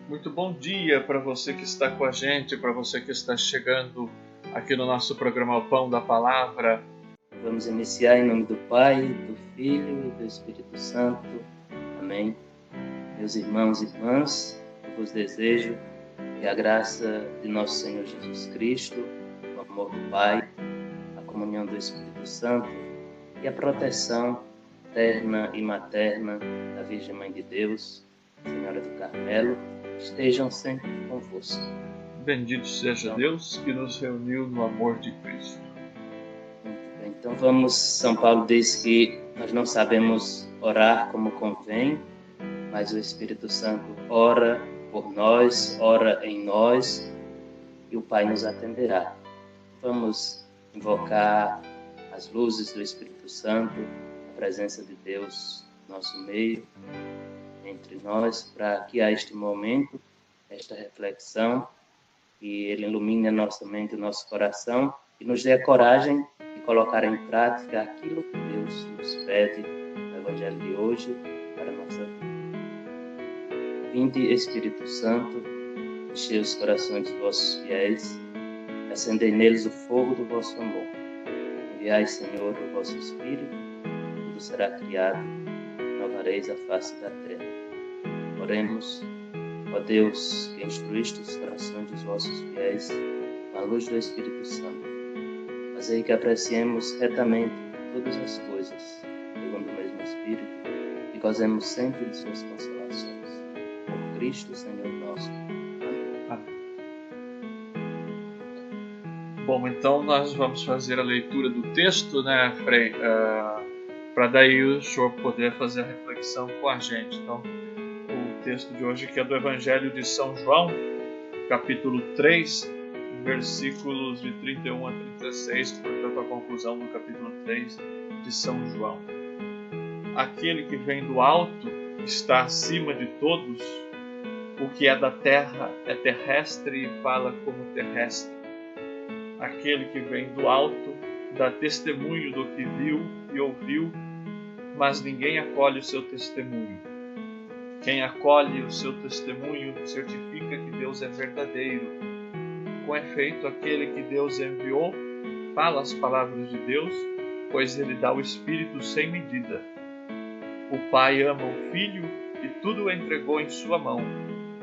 Muito bom dia para você que está com a gente, para você que está chegando aqui no nosso programa O Pão da Palavra. Vamos iniciar em nome do Pai, do Filho e do Espírito Santo. Amém. Meus irmãos e irmãs, eu vos desejo que a graça de nosso Senhor Jesus Cristo, o amor do Pai, a comunhão do Espírito Santo e a proteção terna e materna da Virgem Mãe de Deus, Senhora do Carmelo, estejam sempre convosco. Bendito seja Deus que nos reuniu no amor de Cristo. Muito bem, então vamos. São Paulo diz que nós não sabemos orar como convém, mas o Espírito Santo ora por nós, ora em nós, e o Pai nos atenderá. Vamos invocar as luzes do Espírito Santo, a presença de Deus no nosso meio, entre nós, para que a este momento, esta reflexão, que Ele ilumine a nossa mente e o nosso coração e nos dê a coragem de colocar em prática aquilo que Deus nos pede no Evangelho de hoje para a nossa vida. Vinde, Espírito Santo, enchei os corações dos vossos fiéis, acendei neles o fogo do vosso amor. Enviai, Senhor, o vosso Espírito, e tudo será criado, renovareis a face da terra. Oremos. Ó Deus, que instruíste os corações dos vossos fiéis com a luz do Espírito Santo, fazei que apreciemos retamente todas as coisas, segundo o mesmo Espírito, e gozemos sempre de suas consolações. Por Cristo, Senhor nosso. Amém. Bom, então nós vamos fazer a leitura do texto, né, Frei? Para daí o senhor poder fazer a reflexão com a gente. Então, o texto de hoje que é do Evangelho de São João, capítulo 3, versículos de 31 a 36, portanto a conclusão do capítulo 3 de São João. Aquele que vem do alto está acima de todos, o que é da terra é terrestre e fala como terrestre. Aquele que vem do alto dá testemunho do que viu e ouviu, mas ninguém acolhe o seu testemunho. Quem acolhe o seu testemunho certifica que Deus é verdadeiro. Com efeito, aquele que Deus enviou fala as palavras de Deus, pois ele dá o Espírito sem medida. O Pai ama o Filho e tudo o entregou em sua mão.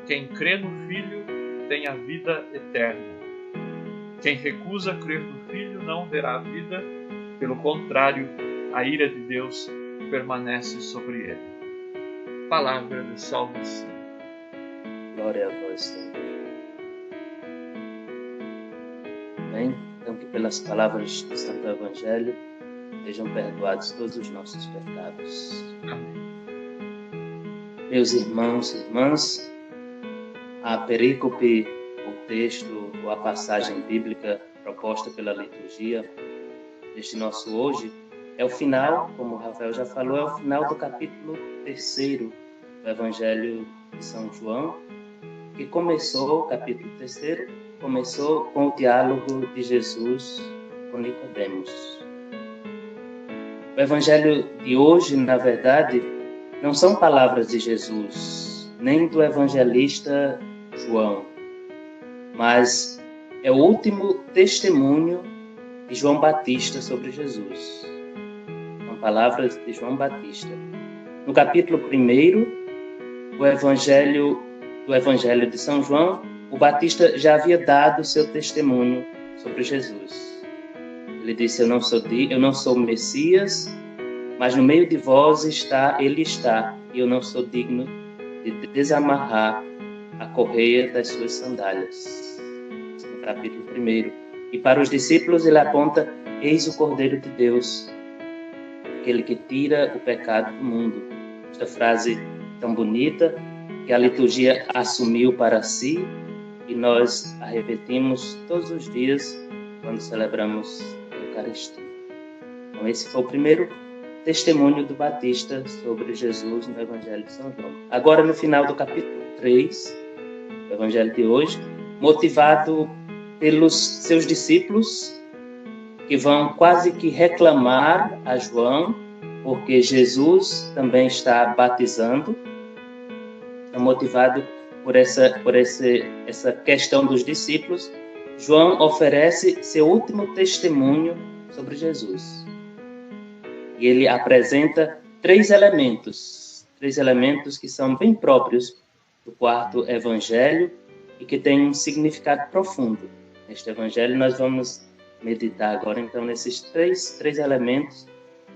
Quem crê no Filho tem a vida eterna. Quem recusa crer no Filho não verá a vida, pelo contrário, a ira de Deus permanece sobre ele. Palavra de salvação. Glória a vós, Senhor. Bem, então que pelas palavras do Santo Evangelho sejam perdoados todos os nossos pecados. Amém. Meus irmãos e irmãs, a perícope, o texto ou a passagem bíblica proposta pela liturgia deste nosso hoje é o final, como o Rafael já falou, é o final do capítulo 3 do Evangelho de São João, que começou, o capítulo 3, começou com o diálogo de Jesus com Nicodemos. O Evangelho de hoje, na verdade, não são palavras de Jesus, nem do evangelista João, mas é o último testemunho de João Batista sobre Jesus. São palavras de João Batista. No capítulo 1 do Evangelho de São João, o Batista já havia dado seu testemunho sobre Jesus. Ele disse: eu não sou o Messias, mas no meio de vós ele está, e eu não sou digno de desamarrar a correia das suas sandálias. No capítulo 1. E para os discípulos ele aponta: eis o Cordeiro de Deus, aquele que tira o pecado do mundo. Esta frase tão bonita que a liturgia assumiu para si e nós a repetimos todos os dias quando celebramos a Eucaristia. Então esse foi o primeiro testemunho do Batista sobre Jesus no Evangelho de São João. Agora no final do capítulo 3, do Evangelho de hoje, motivado pelos seus discípulos que vão quase que reclamar a João, porque Jesus também está batizando, é motivado essa questão dos discípulos, João oferece seu último testemunho sobre Jesus. E ele apresenta três elementos que são bem próprios do quarto evangelho e que têm um significado profundo. Neste evangelho nós vamos meditar agora então nesses três elementos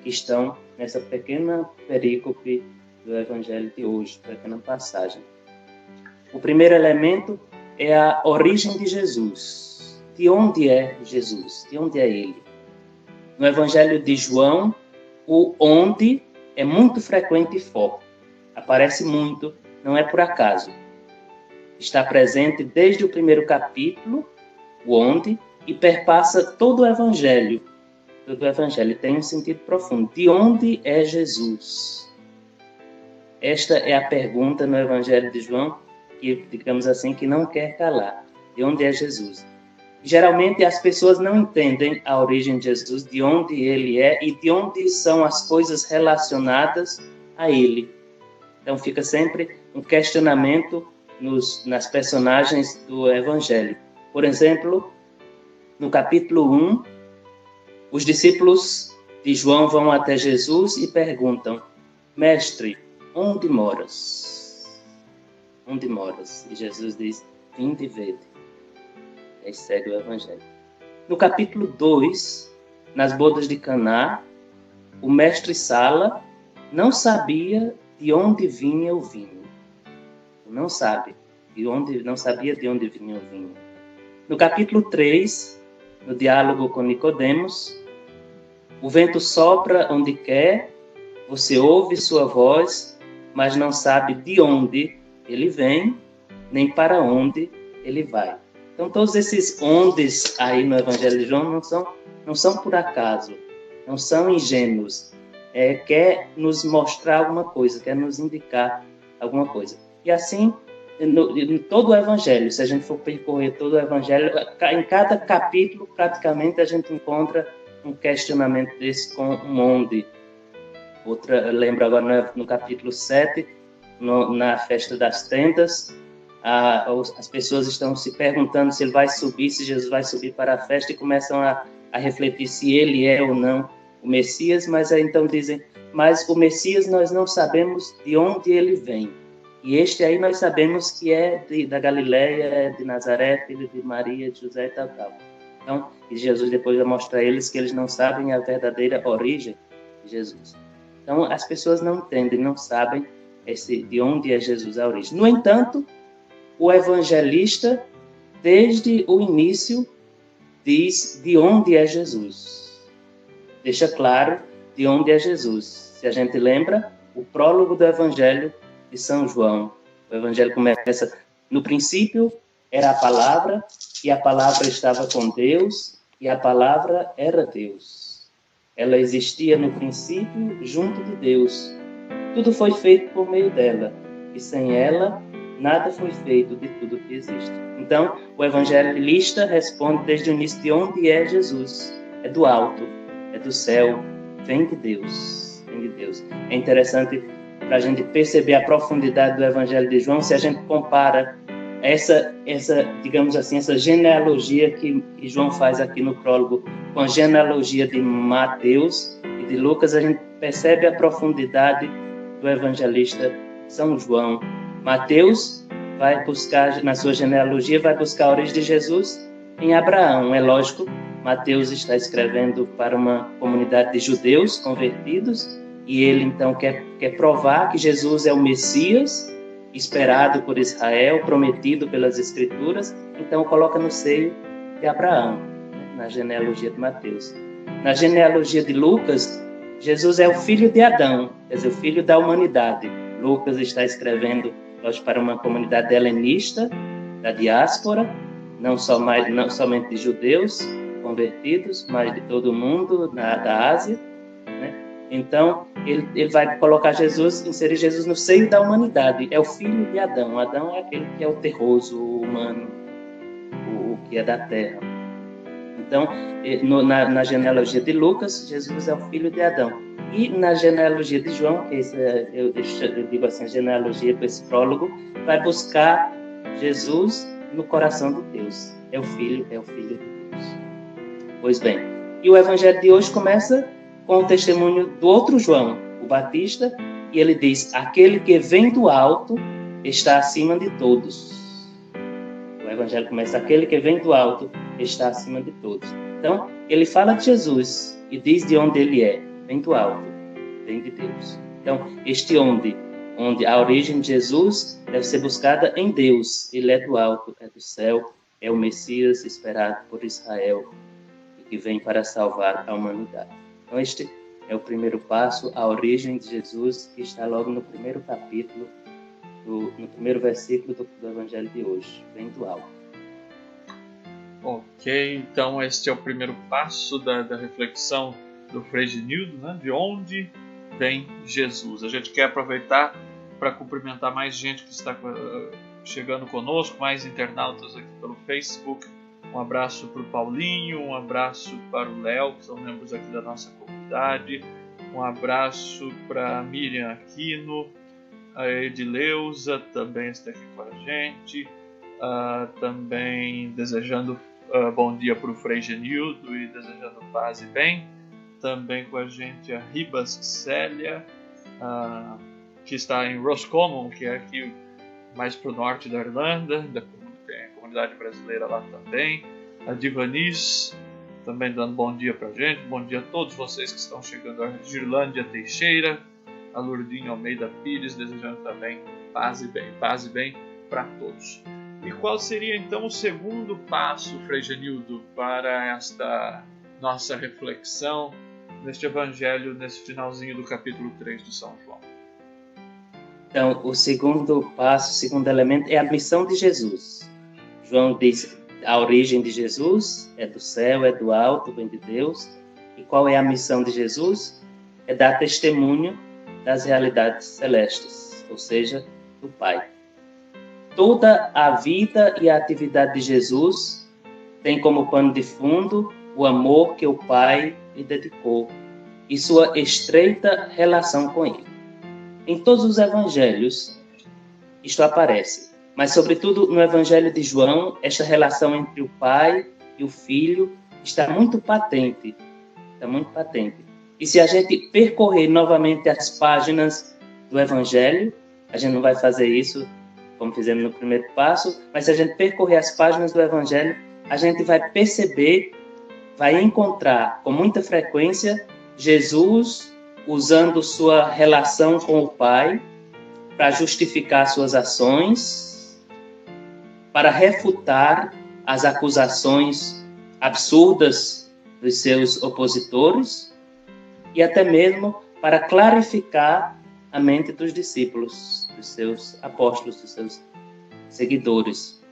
que estão nessa pequena perícope do evangelho de hoje, pequena passagem. O primeiro elemento é a origem de Jesus. De onde é Jesus? De onde é ele? No evangelho de João, o onde é muito frequente e forte. Aparece muito, não é por acaso. Está presente desde o primeiro capítulo, o onde, e perpassa todo o evangelho. Todo o evangelho tem um sentido profundo. De onde é Jesus? Esta é a pergunta no evangelho de João, que, digamos assim, que não quer calar. De onde é Jesus? Geralmente as pessoas não entendem a origem de Jesus, de onde ele é e de onde são as coisas relacionadas a ele. Então fica sempre um questionamento nas personagens do Evangelho. Por exemplo, no capítulo 1, os discípulos de João vão até Jesus e perguntam: Mestre, onde moras? Onde moras? E Jesus diz: vinde e vede. Aí segue o Evangelho. No capítulo 2, nas bodas de Caná, o mestre Sala não sabia de onde vinha o vinho. Não sabia de onde vinha o vinho. No capítulo 3, no diálogo com Nicodemos, o vento sopra onde quer, você ouve sua voz, mas não sabe de onde ele vem, nem para onde ele vai. Então, todos esses ondes aí no Evangelho de João não são por acaso, não são ingênuos. Quer nos mostrar alguma coisa, quer nos indicar alguma coisa. E assim, em todo o Evangelho, se a gente for percorrer todo o Evangelho, em cada capítulo, praticamente, a gente encontra um questionamento desse com um onde. Lembro agora no capítulo 7, na festa das tendas, as pessoas estão se perguntando se ele vai subir, se Jesus vai subir para a festa, e começam a refletir se ele é ou não o Messias, mas aí então dizem, mas o Messias nós não sabemos de onde ele vem. E este aí nós sabemos que é da Galileia, de Nazaré, filho de Maria, de José e tal. Então, e Jesus depois vai mostrar a eles que eles não sabem a verdadeira origem de Jesus. Então, as pessoas não entendem, não sabem de onde é Jesus, a origem. No entanto, o evangelista, desde o início, diz de onde é Jesus. Deixa claro de onde é Jesus. Se a gente lembra, o prólogo do Evangelho de São João. O Evangelho começa: no princípio era a palavra, e a palavra estava com Deus, e a palavra era Deus. Ela existia no princípio junto de Deus. Tudo foi feito por meio dela, e sem ela nada foi feito de tudo que existe. Então, o evangelista responde desde o início de onde é Jesus. É do alto, é do céu, vem de Deus. Vem de Deus. É interessante para a gente perceber a profundidade do Evangelho de João, se a gente compara essa digamos assim, essa genealogia que João faz aqui no prólogo com a genealogia de Mateus e de Lucas, a gente percebe a profundidade do evangelista São João. Mateus vai buscar, na sua genealogia, vai buscar a origem de Jesus em Abraão. É lógico, Mateus está escrevendo para uma comunidade de judeus convertidos, e ele então quer provar que Jesus é o Messias, esperado por Israel, prometido pelas Escrituras, então coloca no seio de Abraão, na genealogia de Mateus. Na genealogia de Lucas, Jesus é o filho de Adão, quer dizer, o filho da humanidade. Lucas está escrevendo para uma comunidade helenista, da diáspora, não somente de judeus convertidos, mas de todo o mundo, da Ásia, né? Então, ele vai colocar inserir Jesus no seio da humanidade. É o filho de Adão. Adão é aquele que é o terroso, o humano, o que é da terra. Então, na genealogia de Lucas, Jesus é o filho de Adão. E na genealogia de João, que eu digo assim, a genealogia com esse prólogo, vai buscar Jesus no coração de Deus. É o Filho de Deus. Pois bem, e o Evangelho de hoje começa com o testemunho do outro João, o Batista, e ele diz: aquele que vem do alto está acima de todos. O Evangelho começa: aquele que vem do alto está acima de todos. Então, ele fala de Jesus e diz de onde ele é. Vem do alto, vem de Deus. Então, este onde a origem de Jesus deve ser buscada em Deus. Ele é do alto, é do céu, é o Messias esperado por Israel e que vem para salvar a humanidade. Então, este é o primeiro passo, a origem de Jesus, que está logo no primeiro capítulo, no primeiro versículo do Evangelho de hoje. Vem do alto. Ok, então este é o primeiro passo da reflexão do Frei Genildo, né? De onde vem Jesus. A gente quer aproveitar para cumprimentar mais gente que está chegando conosco, mais internautas aqui pelo Facebook. Um abraço para o Paulinho, um abraço para o Léo, que são membros aqui da nossa comunidade. Um abraço para a Miriam Aquino, a Edileuza também está aqui com a gente. Também desejando bom dia para o Frei Genildo e desejando paz e bem. Também com a gente a Ribas Célia, que está em Roscommon, que é aqui mais para o norte da Irlanda, tem a comunidade brasileira lá também. A Divanis também dando bom dia para a gente. Bom dia a todos vocês que estão chegando. A Girlândia Teixeira, a Lourdinha Almeida Pires, desejando também paz e bem para todos. E qual seria então o segundo passo, Frei Genildo, para esta nossa reflexão neste Evangelho, nesse finalzinho do capítulo 3 de São João? Então, o segundo passo, o segundo elemento é a missão de Jesus. João diz: a origem de Jesus é do céu, é do alto, vem de Deus. E qual é a missão de Jesus? É dar testemunho das realidades celestes, ou seja, do Pai. Toda a vida e a atividade de Jesus tem como pano de fundo o amor que o Pai lhe dedicou e sua estreita relação com ele. Em todos os evangelhos, isto aparece, mas sobretudo no Evangelho de João, esta relação entre o Pai e o Filho está muito patente. E se a gente percorrer novamente as páginas do Evangelho, a gente não vai fazer isso como fizemos no primeiro passo, mas se a gente percorrer as páginas do Evangelho, a gente vai perceber, vai encontrar com muita frequência Jesus usando sua relação com o Pai para justificar suas ações, para refutar as acusações absurdas dos seus opositores e até mesmo para clarificar a mente dos discípulos, dos seus apóstolos, dos seus seguidores.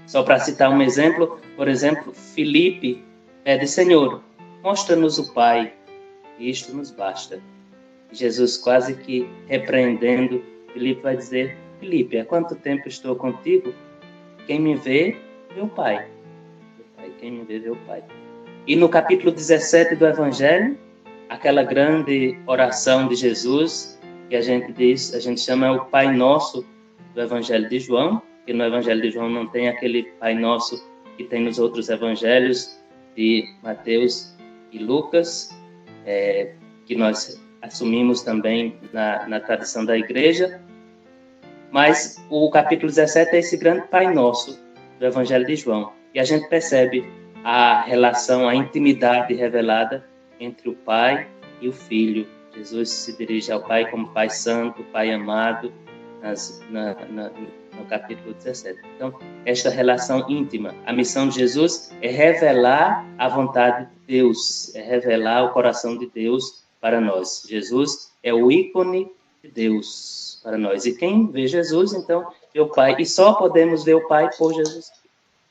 Só para citar um exemplo, por exemplo, Filipe pede: Senhor, mostra-nos o Pai, e isto nos basta. Jesus, quase que repreendendo, Filipe vai dizer: Filipe, há quanto tempo estou contigo? Quem me vê, vê o Pai. Quem me vê, vê o Pai. E no capítulo 17 do Evangelho, aquela grande oração de Jesus, que a gente chama o Pai Nosso do Evangelho de João, que no Evangelho de João não tem aquele Pai Nosso que tem nos outros Evangelhos de Mateus e Lucas, que nós assumimos também na tradição da Igreja. Mas o capítulo 17 é esse grande Pai Nosso do Evangelho de João. E a gente percebe a relação, a intimidade revelada entre o Pai e o Filho. Jesus se dirige ao Pai como Pai Santo, Pai amado, no capítulo 17. Então, esta relação íntima. A missão de Jesus é revelar a vontade de Deus, é revelar o coração de Deus para nós. Jesus é o ícone de Deus para nós. E quem vê Jesus, então, vê o Pai. E só podemos ver o Pai por Jesus.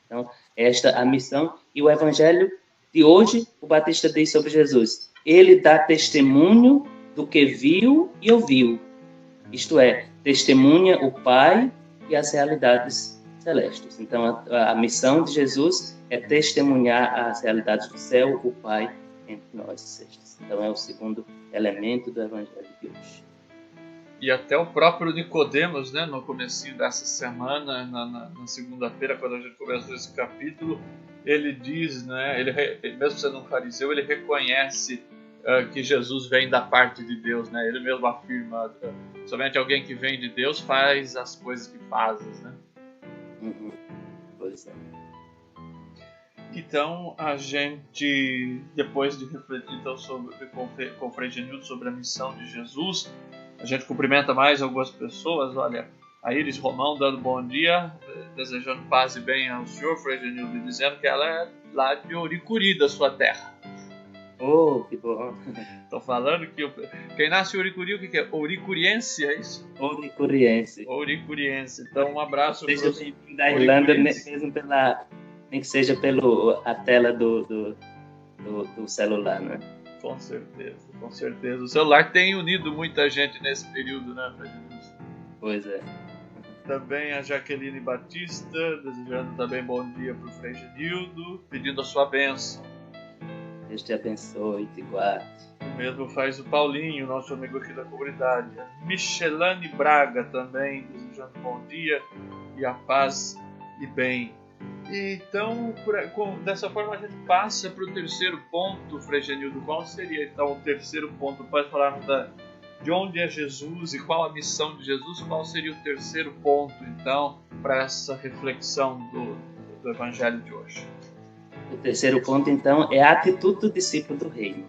Então, esta é a missão. E o Evangelho de hoje, o Batista diz sobre Jesus: ele dá testemunho do que viu e ouviu. Isto é, testemunha o Pai e as realidades celestes. Então, a missão de Jesus é testemunhar as realidades do céu, o Pai entre nós. Então, é o segundo elemento do Evangelho de hoje. E até o próprio Nicodemos, né, no comecinho dessa semana, na segunda-feira, quando a gente começou esse capítulo, ele diz, né, ele mesmo sendo um fariseu, ele reconhece que Jesus vem da parte de Deus, né? Ele mesmo afirma, somente alguém que vem de Deus faz as coisas que fazes, né? Uhum. Pois é. Então, a gente, depois de refletir então, com o Frei Genildo sobre a missão de Jesus, a gente cumprimenta mais algumas pessoas. Olha, a Iris Romão dando bom dia, desejando paz e bem ao senhor, Frei Genildo, dizendo que ela é lá de Ouricuri, da sua terra. Oh, que bom. Estou falando que quem nasce em Ouricuri, o que é? Ouricuriense, é isso? Ouricuriense. Ouricuriense. Então, um abraço para os da Irlanda, mesmo nem que seja a tela do celular, né? Com certeza, com certeza. O celular tem unido muita gente nesse período, né, Frei Genildo? Pois é. Também a Jaqueline Batista, desejando também bom dia para o Frei Genildo, pedindo a sua bênção. Deus te abençoe e te guarde. O mesmo faz o Paulinho, nosso amigo aqui da comunidade. A Michelane Braga também, desejando bom dia e a paz e bem. Então, dessa forma a gente passa para o terceiro ponto, Frei Genildo. Qual seria então o terceiro ponto? Pode falar de onde é Jesus e qual a missão de Jesus? Qual seria o terceiro ponto, então, para essa reflexão do Evangelho de hoje? O terceiro ponto, então, é a atitude do discípulo do reino.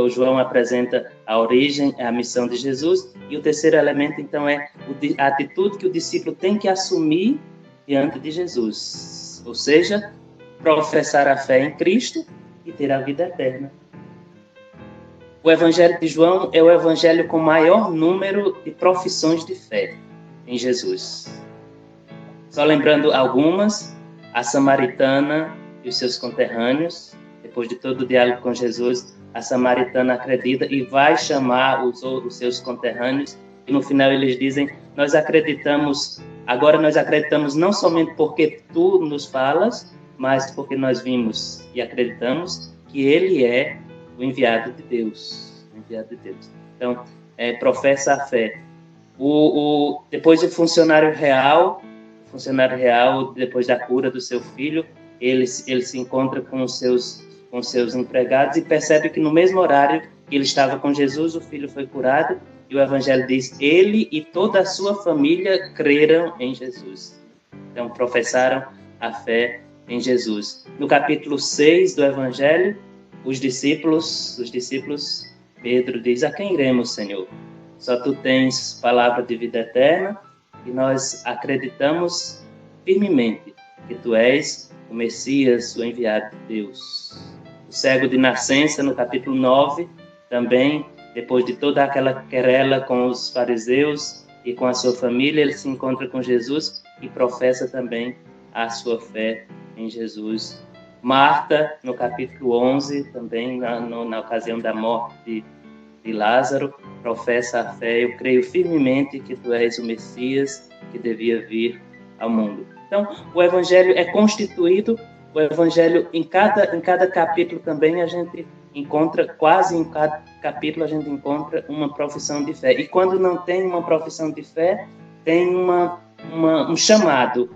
João apresenta a origem, a missão de Jesus, e o terceiro elemento, então, é a atitude que o discípulo tem que assumir diante de Jesus, ou seja, professar a fé em Cristo e ter a vida eterna. O Evangelho de João é o evangelho com maior número de profissões de fé em Jesus. Só lembrando algumas: a samaritana e os seus conterrâneos. Depois de todo o diálogo com Jesus, a samaritana acredita e vai chamar os seus conterrâneos, e no final eles dizem: agora nós acreditamos não somente porque tu nos falas, mas porque nós vimos e acreditamos que ele é o enviado de Deus. Então, professa a fé. Depois o funcionário real, depois da cura do seu filho, ele se encontra com os seus empregados e percebe que no mesmo horário que ele estava com Jesus, o filho foi curado, e o Evangelho diz: ele e toda a sua família creram em Jesus. Então, professaram a fé em Jesus. No capítulo 6 do Evangelho, os discípulos, Pedro diz: a quem iremos, Senhor? Só tu tens palavra de vida eterna, e nós acreditamos firmemente que tu és o Messias, o enviado de Deus. O cego de nascença, no capítulo 9, também, depois de toda aquela querela com os fariseus e com a sua família, ele se encontra com Jesus e professa também a sua fé em Jesus. Marta, no capítulo 11, também na ocasião da morte de Lázaro, professa a fé: eu creio firmemente que tu és o Messias que devia vir ao mundo. Então, o Evangelho é constituído, o Evangelho em cada capítulo também a gente encontra, quase em cada capítulo a gente encontra uma profissão de fé. E quando não tem uma profissão de fé, tem um chamado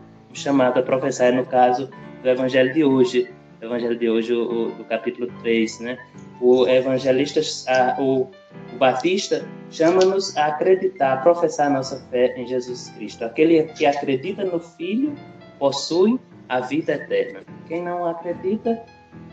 a professar, no caso do Evangelho de hoje. O Evangelho de hoje, do capítulo 3, né? O evangelista, o Batista, chama-nos a acreditar, a professar a nossa fé em Jesus Cristo. Aquele que acredita no Filho possui a vida eterna. Quem não acredita,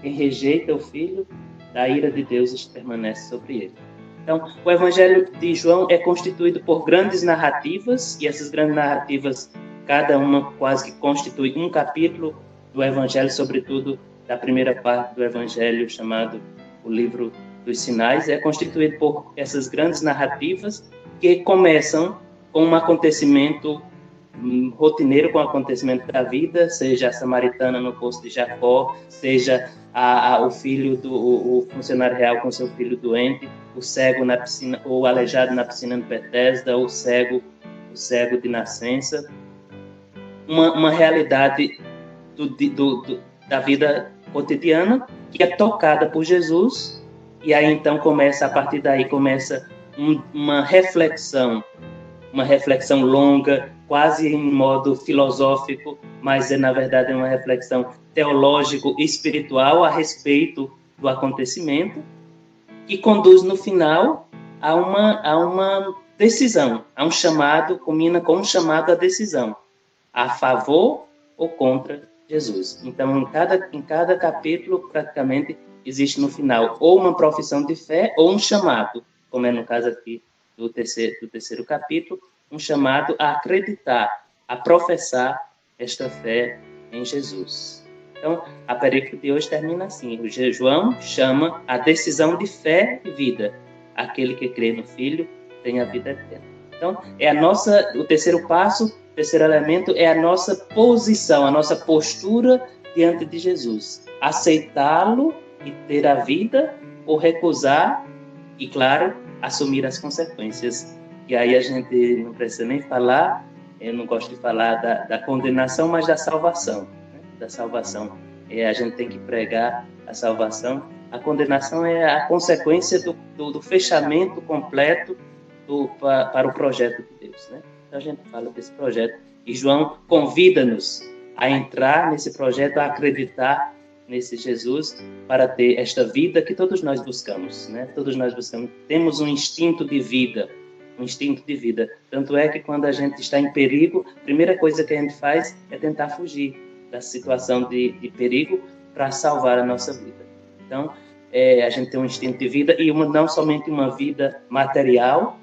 quem rejeita o Filho, a ira de Deus permanece sobre ele. Então, o Evangelho de João é constituído por grandes narrativas, e essas grandes narrativas, cada uma quase que constitui um capítulo do Evangelho, sobretudo da primeira parte do Evangelho, chamado o Livro dos Sinais. É constituído por essas grandes narrativas que começam com um acontecimento rotineiro, com o acontecimento da vida, seja a samaritana no poço de Jacó, seja o funcionário real com seu filho doente, o cego na piscina, ou aleijado na piscina de Betesda, o cego de nascença. Uma realidade da vida cotidiana que é tocada por Jesus, e aí então a partir daí começa uma reflexão longa, quase em modo filosófico, mas na verdade uma reflexão teológico-espiritual a respeito do acontecimento, que conduz no final a uma decisão, a um chamado, culmina com um chamado à decisão, a favor ou contra Jesus. Então, em cada capítulo, praticamente, existe no final ou uma profissão de fé ou um chamado, como é no caso aqui do terceiro capítulo, um chamado a acreditar, a professar esta fé em Jesus. Então, a perícope de hoje termina assim. O João chama a decisão de fé e vida. Aquele que crê no Filho tem a vida eterna. Então, o terceiro passo, o terceiro elemento é a nossa posição, a nossa postura diante de Jesus. Aceitá-lo e ter a vida, ou recusar e, claro, assumir as consequências. E aí a gente não precisa nem falar, eu não gosto de falar da condenação, mas da salvação. Né? Da salvação. A gente tem que pregar a salvação. A condenação é a consequência do fechamento completo para o projeto de Deus. Né? Então a gente fala desse projeto. E João convida-nos a entrar nesse projeto, a acreditar nesse Jesus, para ter esta vida que todos nós buscamos. Né? Todos nós buscamos. Temos um instinto de vida. Tanto é que quando a gente está em perigo, a primeira coisa que a gente faz é tentar fugir da situação de perigo para salvar a nossa vida. Então, a gente tem um instinto de vida e não somente uma vida material,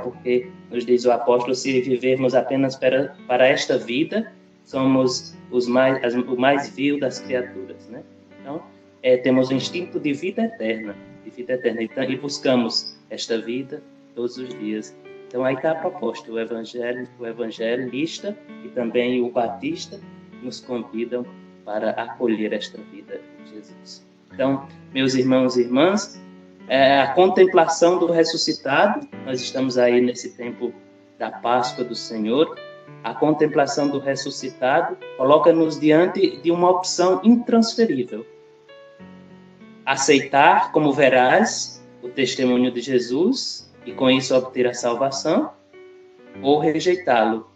porque nos diz o apóstolo, se vivermos apenas para esta vida, somos o mais vil das criaturas. Né? Então, temos um instinto de vida eterna, então, e buscamos esta vida todos os dias. Então aí está a proposta, o evangelista e também o batista nos convidam para acolher esta vida de Jesus. Então, meus irmãos e irmãs, a contemplação do ressuscitado, nós estamos aí nesse tempo da Páscoa do Senhor, a contemplação do ressuscitado coloca-nos diante de uma opção intransferível. Aceitar como veraz o testemunho de Jesus e com isso obter a salvação, ou rejeitá-lo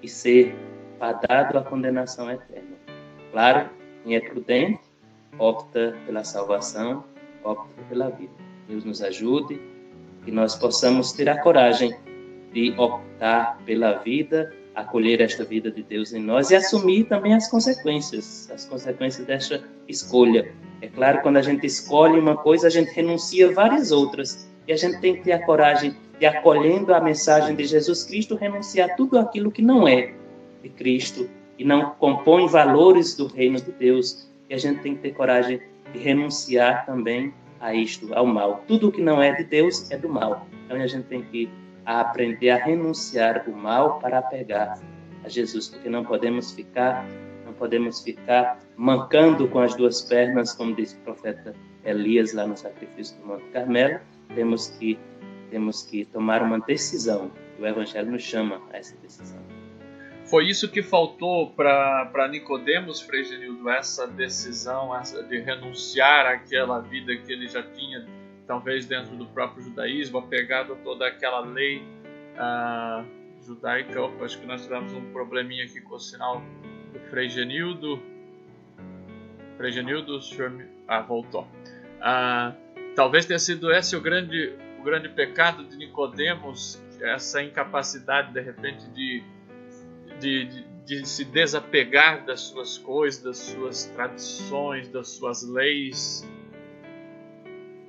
e ser fadado à condenação eterna. Claro, quem é prudente opta pela salvação, opta pela vida. Deus nos ajude, que nós possamos ter a coragem de optar pela vida, acolher esta vida de Deus em nós e assumir também as consequências desta escolha. É claro, quando a gente escolhe uma coisa, a gente renuncia a várias outras. E a gente tem que ter a coragem de, acolhendo a mensagem de Jesus Cristo, renunciar tudo aquilo que não é de Cristo e não compõe valores do reino de Deus. E a gente tem que ter coragem de renunciar também a isto, ao mal. Tudo que não é de Deus é do mal. Então a gente tem que aprender a renunciar o mal para apegar a Jesus, porque não podemos ficar mancando com as duas pernas, como disse o profeta Elias lá no sacrifício do Monte Carmelo. Temos que tomar uma decisão. O Evangelho nos chama a essa decisão. Foi isso que faltou para Nicodemos, Frei Genildo, essa decisão de renunciar àquela vida que ele já tinha, talvez dentro do próprio judaísmo, apegado a toda aquela lei judaica. Acho que nós tivemos um probleminha aqui com o sinal do Frei Genildo. Frei Genildo, o senhor... voltou. Talvez tenha sido esse o grande pecado de Nicodemos, essa incapacidade, de repente, de se desapegar das suas coisas, das suas tradições, das suas leis.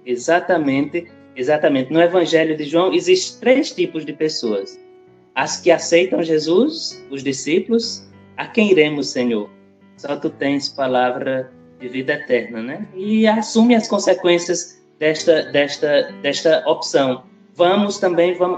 Exatamente. No Evangelho de João, existem 3 tipos de pessoas. As que aceitam Jesus, os discípulos. A quem iremos, Senhor? Só tu tens palavra de vida eterna, né? E assume as consequências desta opção. Vamos,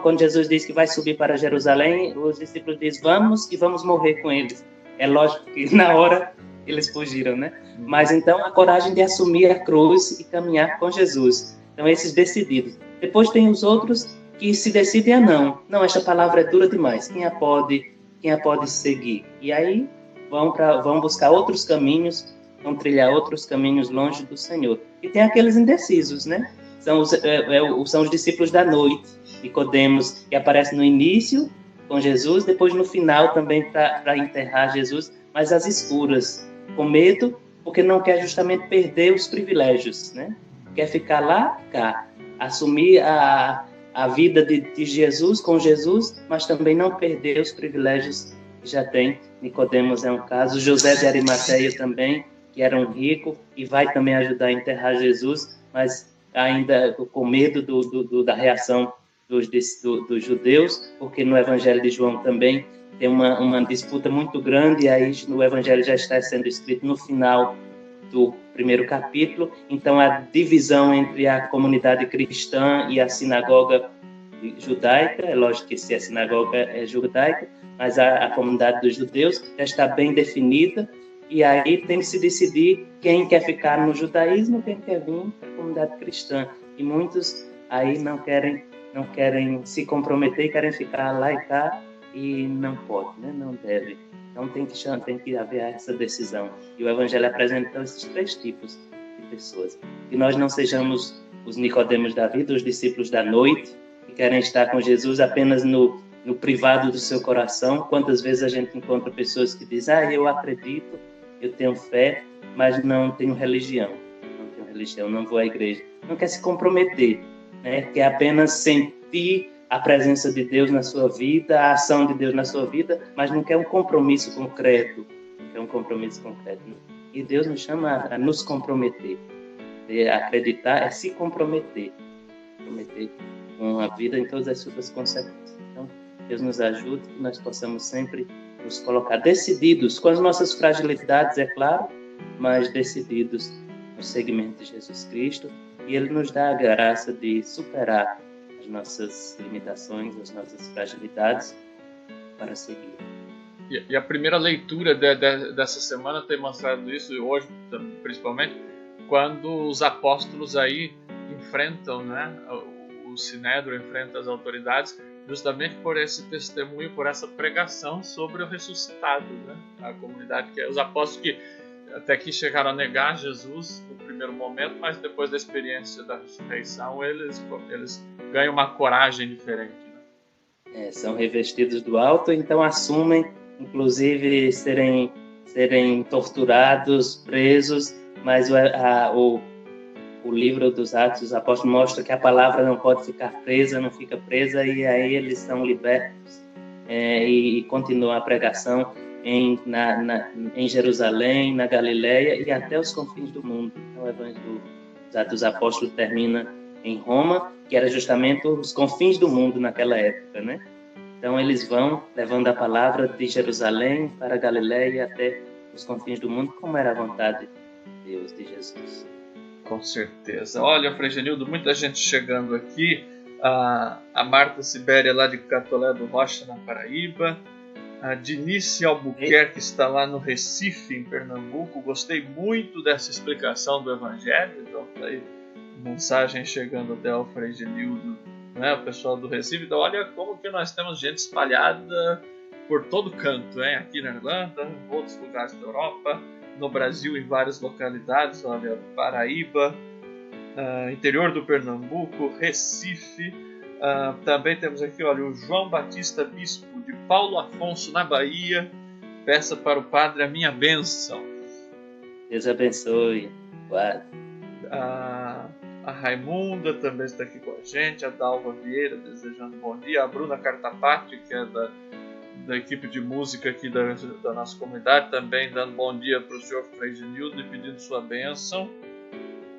quando Jesus diz que vai subir para Jerusalém, os discípulos dizem, vamos e vamos morrer com eles. É lógico que na hora eles fugiram, né? Mas então a coragem de assumir a cruz e caminhar com Jesus. Então esses decididos. Depois tem os outros que se decidem a não, esta palavra é dura demais, quem a pode seguir? E aí vão buscar outros caminhos, vão trilhar outros caminhos longe do Senhor. E tem aqueles indecisos, né? são os discípulos da noite, Nicodemos, que aparece no início com Jesus, depois no final também para enterrar Jesus, mas às escuras, com medo, porque não quer justamente perder os privilégios, né? Quer ficar lá, cá, assumir a vida de Jesus, com Jesus, mas também não perder os privilégios que já tem. Nicodemos é um caso, José de Arimateia também, que era um rico e vai também ajudar a enterrar Jesus, mas ainda com medo da reação dos judeus, porque no Evangelho de João também tem uma disputa muito grande, e aí no Evangelho já está sendo escrito no final do primeiro capítulo, então a divisão entre a comunidade cristã e a sinagoga judaica, é lógico que se a sinagoga é judaica, mas a comunidade dos judeus já está bem definida, e aí tem que se decidir quem quer ficar no judaísmo, quem quer vir para a comunidade cristã, e muitos aí não querem se comprometer e querem ficar lá e cá, e não pode, né? Não deve. Então tem que haver essa decisão. E o Evangelho apresenta esses 3 tipos de pessoas. Que nós não sejamos os Nicodemos da vida, os discípulos da noite, que querem estar com Jesus apenas no privado do seu coração. Quantas vezes a gente encontra pessoas que dizem: eu acredito, eu tenho fé, mas não tenho religião. Não vou à igreja. Não quer se comprometer, né? Quer apenas sentir a presença de Deus na sua vida, a ação de Deus na sua vida, mas não quer um compromisso concreto. E Deus nos chama a nos comprometer. Acreditar é se comprometer com a vida em todas as suas consequências. Então, Deus nos ajude, que nós possamos sempre nos colocar decididos, com as nossas fragilidades, é claro, mas decididos no seguimento de Jesus Cristo, e Ele nos dá a graça de superar as nossas limitações, as nossas fragilidades, para seguir. E a primeira leitura dessa semana tem mostrado isso, e hoje principalmente, quando os apóstolos aí enfrentam, né, o Sinédrio, enfrenta as autoridades, justamente por esse testemunho, por essa pregação sobre o ressuscitado, né? A comunidade, que é os apóstolos que até que chegaram a negar Jesus no primeiro momento, mas depois da experiência da ressurreição, eles ganham uma coragem diferente, né? São revestidos do alto, então assumem, inclusive, serem torturados, presos, mas o livro dos Atos dos Apóstolos mostra que a palavra não pode ficar presa, não fica presa, e aí eles são libertos e continuam a pregação em Jerusalém, na Galileia e até os confins do mundo. Então, o Evangelho dos Atos dos Apóstolos termina em Roma, que era justamente os confins do mundo naquela época, né? Então, eles vão levando a palavra de Jerusalém para a Galileia até os confins do mundo, como era a vontade de Deus, de Jesus. Com certeza. Olha, Frei Genildo, muita gente chegando aqui. A Marta Sibéria, lá de Catolé do Rocha, na Paraíba. A Dinice Albuquerque está lá no Recife, em Pernambuco. Gostei muito dessa explicação do Evangelho. Então, tá aí mensagem chegando até o Frei Genildo, né, o pessoal do Recife. Então, olha como que nós temos gente espalhada por todo canto, hein? Aqui na Irlanda, em outros lugares da Europa, no Brasil, em várias localidades. Olha, Paraíba, interior do Pernambuco, Recife. Também temos aqui, olha, o João Batista Bispo de Paulo Afonso, na Bahia. Peça para o Padre a minha bênção. Deus abençoe. Guarda. A Raimunda também está aqui com a gente. A Dalva Vieira desejando bom dia. A Bruna Cartapati, que é da equipe de música aqui da nossa comunidade, também dando bom dia para o senhor Frei Genildo e pedindo sua bênção.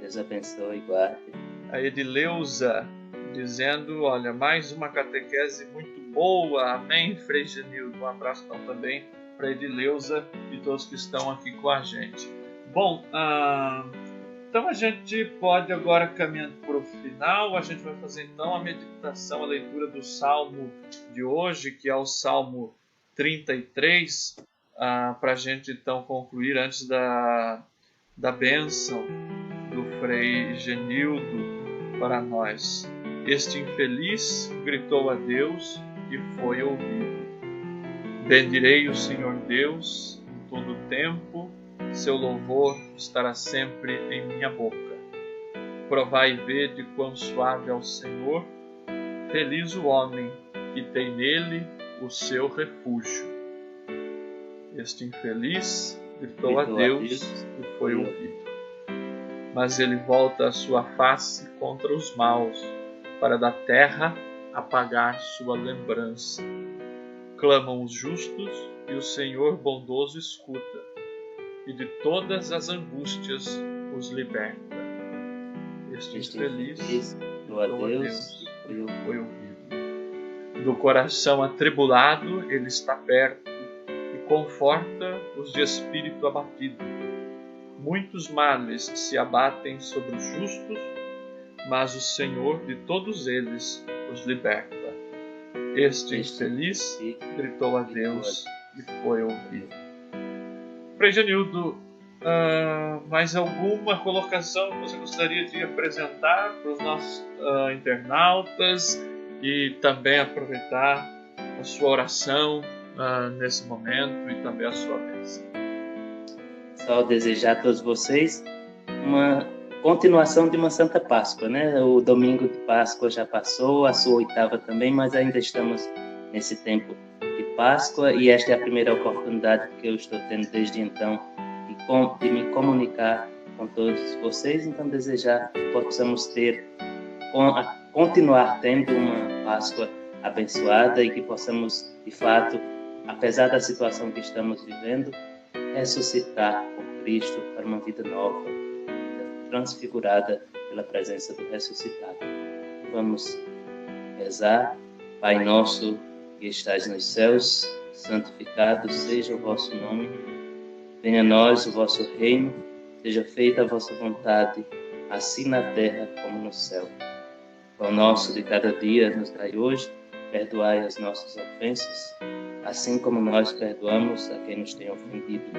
Deus abençoe e guarde. A Edileuza dizendo, olha, mais uma catequese muito boa, amém, Frei Genildo. Um abraço então também para Edileuza e todos que estão aqui com a gente. Bom, então a gente pode agora, caminhando para o final, a gente vai fazer então a meditação, a leitura do Salmo de hoje, que é o Salmo 33, para a gente então concluir antes da bênção do Frei Genildo para nós. Este infeliz gritou a Deus e foi ouvido. Bendirei o Senhor Deus em todo o tempo, seu louvor estará sempre em minha boca. provai e vede quão suave é o Senhor, feliz o homem que tem nele o seu refúgio. Este infeliz gritou a Deus e foi ouvido. Mas ele volta a sua face contra os maus, para da terra apagar sua lembrança. Clamam os justos e o Senhor bondoso escuta, e de todas as angústias os liberta. Este infeliz gritou a Deus e foi ouvido. Do coração atribulado ele está perto e conforta os de espírito abatido. Muitos males se abatem sobre os justos, mas o Senhor de todos eles os liberta. Este infeliz gritou a Deus e foi ouvido. Frei Genildo, mais alguma colocação que você gostaria de apresentar para os nossos internautas e também aproveitar a sua oração nesse momento e também a sua bênção? Só desejar a todos vocês uma continuação de uma Santa Páscoa, né? O domingo de Páscoa já passou, a sua oitava também, mas ainda estamos nesse tempo de Páscoa e esta é a primeira oportunidade que eu estou tendo desde então de me comunicar com todos vocês. Então desejar que possamos continuar tendo uma Páscoa abençoada e que possamos, de fato, apesar da situação que estamos vivendo, ressuscitar por Cristo para uma vida nova, transfigurada pela presença do ressuscitado. Vamos rezar. Pai nosso que estais nos céus, santificado seja o vosso nome. Venha a nós o vosso reino, seja feita a vossa vontade, assim na terra como no céu. O pão nosso de cada dia nos dai hoje, perdoai as nossas ofensas, assim como nós perdoamos a quem nos tem ofendido.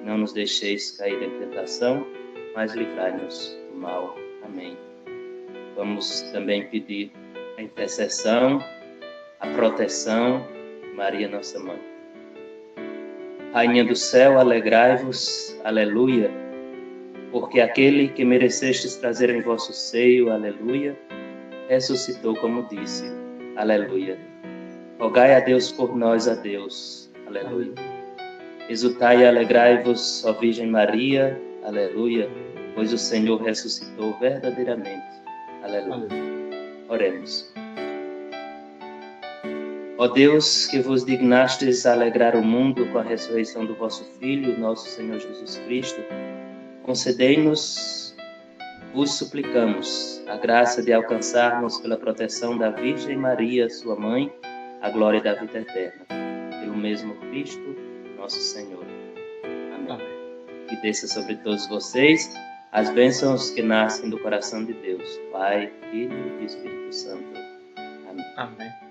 Não nos deixeis cair em tentação, mas livrai-nos do mal. Amém. Vamos também pedir a intercessão, a proteção de Maria, nossa Mãe. Rainha do céu, alegrai-vos, aleluia, porque aquele que merecestes trazer em vosso seio, aleluia, ressuscitou como disse, aleluia. Rogai a Deus por nós, a Deus, aleluia. Exultai e alegrai-vos, ó Virgem Maria, aleluia, pois o Senhor ressuscitou verdadeiramente, aleluia. Oremos. Ó Deus, que vos dignastes a alegrar o mundo com a ressurreição do vosso Filho, nosso Senhor Jesus Cristo, concedei-nos, vos suplicamos, a graça de alcançarmos pela proteção da Virgem Maria, sua mãe, a glória da vida eterna. Pelo mesmo Cristo, nosso Senhor. Amém. Que desça sobre todos vocês as bênçãos que nascem do coração de Deus, Pai, Filho e Espírito Santo. Amém. Amém.